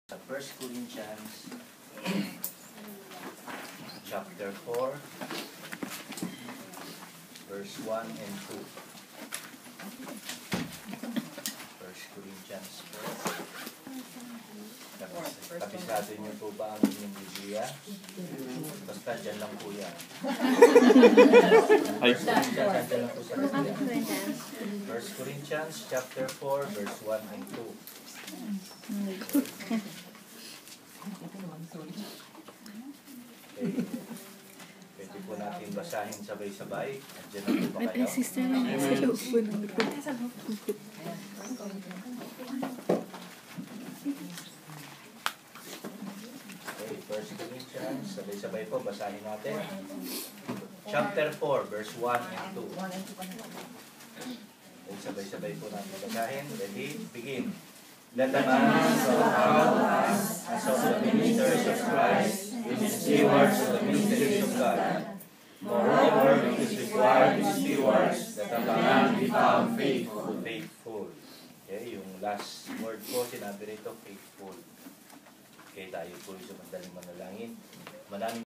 Sa 1 Corinthians chapter 4 verse 1 and 2. 1 Corinthians 4. Kabisado niyo po ba ang inyong Biblia? Basta dyan lang po yan. Dyan lang po sa Biblia. 1 Corinthians chapter 4 verse 1 and 2. Okay. Pwede po natin basahin sabay-sabay. Andiyan na po ba kayo? Sister na sa loob po ng likod. Okay, 1 Corinthians, sabay-sabay po, basahin natin. Chapter 4, verse 1 and 2. Okay, sabay-sabay po natin basahin. Ready? Begin. Let the man so count us as of the ministers of Christ, which is stewards of the mysteries of God. Moreover, it is required to stewards that the man be found faithful. Faithful. Okay, yung last word po, sinabi rito, faithful. Okay, tayo po sa madaling manalangin. Maraming